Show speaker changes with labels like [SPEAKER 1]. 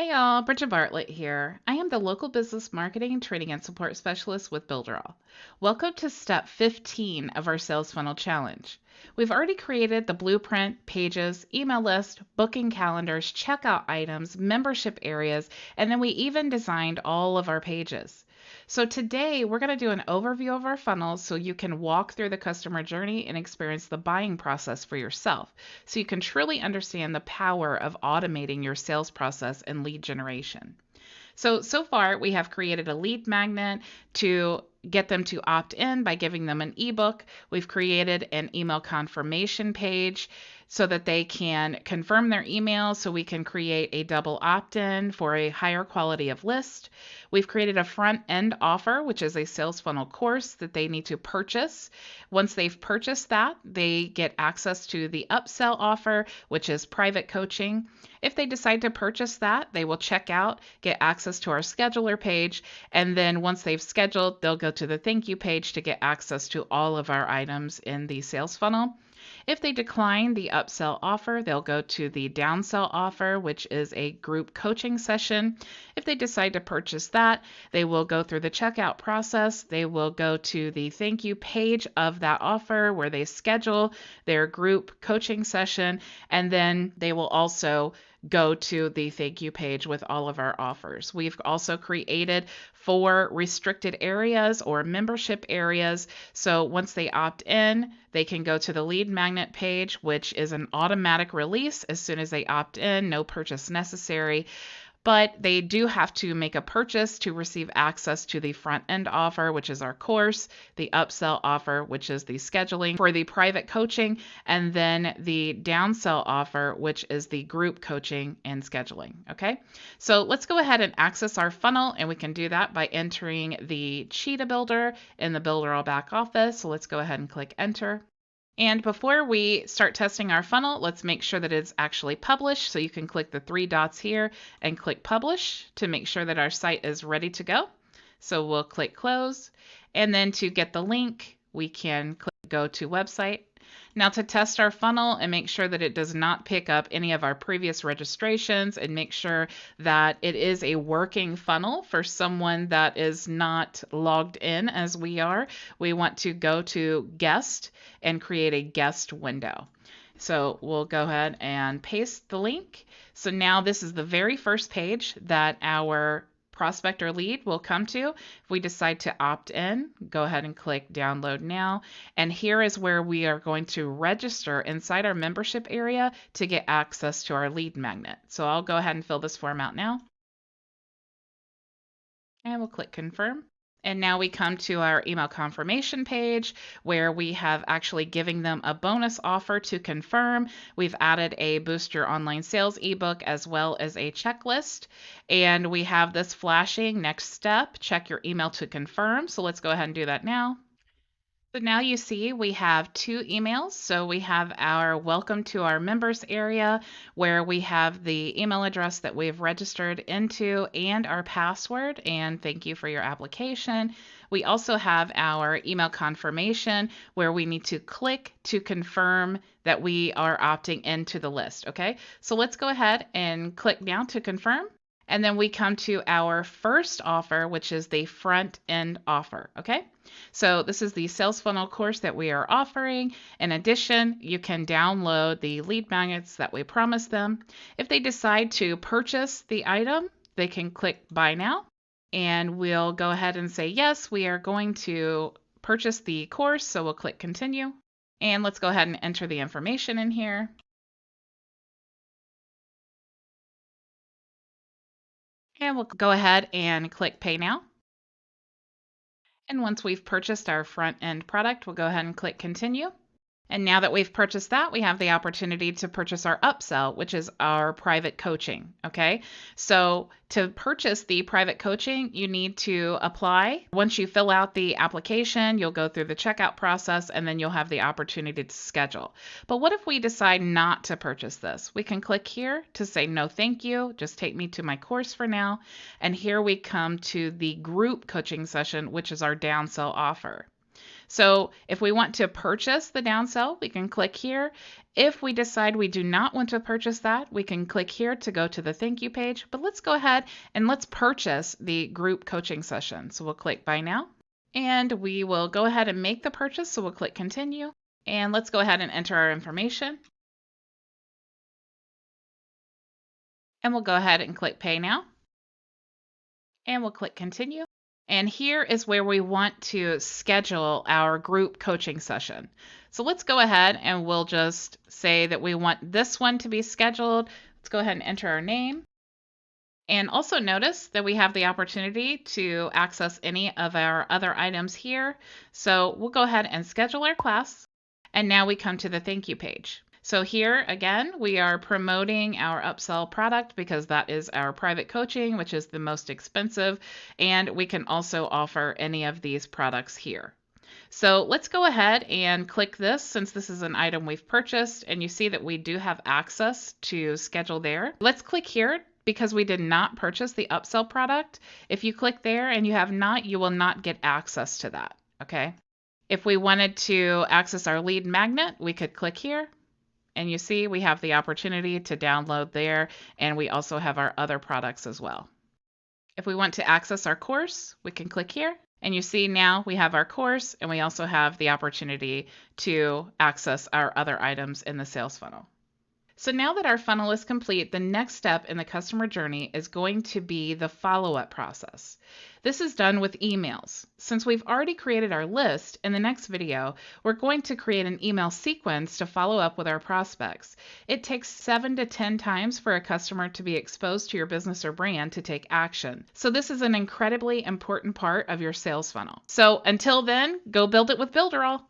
[SPEAKER 1] Hey y'all, Bridget Bartlett here. I am the local business marketing, training, and support specialist with Builderall. Welcome to step 15 of our sales funnel challenge. We've already created the blueprint, pages, email list, booking calendars, checkout items, membership areas, and then we even designed all of our pages. So today we're going to do an overview of our funnels so you can walk through the customer journey and experience the buying process for yourself, so you can truly understand the power of automating your sales process and lead generation. So far we have created a lead magnet to get them to opt in by giving them an ebook. We've created an email confirmation page so that they can confirm their email so we can create a double opt-in for a higher quality of list. We've created a front end offer, which is a sales funnel course that they need to purchase. Once they've purchased that, they get access to the upsell offer, which is private coaching. If they decide to purchase that, they will check out, get access to our scheduler page, and then once they've scheduled, they'll go to the thank you page to get access to all of our items in the sales funnel. If they decline the upsell offer, they'll go to the downsell offer, which is a group coaching session. If they decide to purchase that, they will go through the checkout process. They will go to the thank you page of that offer where they schedule their group coaching session, and then they will also go to the thank you page with all of our offers. We've also created 4 restricted areas or membership areas. So once they opt in, they can go to the lead magnet page, which is an automatic release as soon as they opt in, no purchase necessary. But they do have to make a purchase to receive access to the front end offer, which is our course, the upsell offer, which is the scheduling for the private coaching, and then the downsell offer, which is the group coaching and scheduling. Okay, so let's go ahead and access our funnel, and we can do that by entering the Cheetah Builder in the Builderall back office. So let's go ahead and click enter. And before we start testing our funnel, let's make sure that it's actually published. So you can click the 3 dots here and click publish to make sure that our site is ready to go. So we'll click close. And then to get the link, we can click go to website. Now to test our funnel and make sure that it does not pick up any of our previous registrations and make sure that it is a working funnel for someone that is not logged in as we are, we want to go to guest and create a guest window. So we'll go ahead and paste the link. So now this is the very first page that our prospect or lead will come to. If we decide to opt in, go ahead and click download now. And here is where we are going to register inside our membership area to get access to our lead magnet. So I'll go ahead and fill this form out now. And we'll click confirm. And now we come to our email confirmation page where we have actually giving them a bonus offer to confirm. We've added a Boost Your Online Sales ebook as well as a checklist. And we have this flashing next step, check your email to confirm. So let's go ahead and do that now. So now you see we have 2 emails. So we have our welcome to our members area where we have the email address that we've registered into and our password, and thank you for your application. We also have our email confirmation where we need to click to confirm that we are opting into the list. Okay, so let's go ahead and click now to confirm. And then we come to our first offer, which is the front end offer. Okay, so this is the sales funnel course that we are offering. In addition, you can download the lead magnets that we promised them. If they decide to purchase the item, they can click buy now. And we'll go ahead and say, yes, we are going to purchase the course. So we'll click continue. And let's go ahead and enter the information in here. And we'll go ahead and click pay now. And once we've purchased our front end product, we'll go ahead and click continue. And now that we've purchased that, we have the opportunity to purchase our upsell, which is our private coaching. Okay, so to purchase the private coaching, you need to apply. Once you fill out the application, you'll go through the checkout process and then you'll have the opportunity to schedule. But what if we decide not to purchase this? We can click here to say no thank you, just take me to my course for now. And here we come to the group coaching session, which is our downsell offer. So if we want to purchase the downsell, we can click here. If we decide we do not want to purchase that, we can click here to go to the thank you page. But let's go ahead and let's purchase the group coaching session. So we'll click buy now, and we will go ahead and make the purchase. So we'll click continue, and let's go ahead and enter our information. And we'll go ahead and click pay now, and we'll click continue. And here is where we want to schedule our group coaching session. So let's go ahead and we'll just say that we want this one to be scheduled. Let's go ahead and enter our name. And also notice that we have the opportunity to access any of our other items here. So we'll go ahead and schedule our class. And now we come to the thank you page. So here again, we are promoting our upsell product because that is our private coaching, which is the most expensive, and we can also offer any of these products here. So let's go ahead and click this since this is an item we've purchased, and you see that we do have access to schedule there. Let's click here because we did not purchase the upsell product. If you click there and you have not, you will not get access to that, okay? If we wanted to access our lead magnet, we could click here. And you see we have the opportunity to download there, and we also have our other products as well. If we want to access our course, we can click here. And you see now we have our course, and we also have the opportunity to access our other items in the sales funnel. So now that our funnel is complete, the next step in the customer journey is going to be the follow-up process. This is done with emails. Since we've already created our list, in the next video, we're going to create an email sequence to follow up with our prospects. It takes 7 to 10 times for a customer to be exposed to your business or brand to take action. So this is an incredibly important part of your sales funnel. So until then, go build it with Builderall.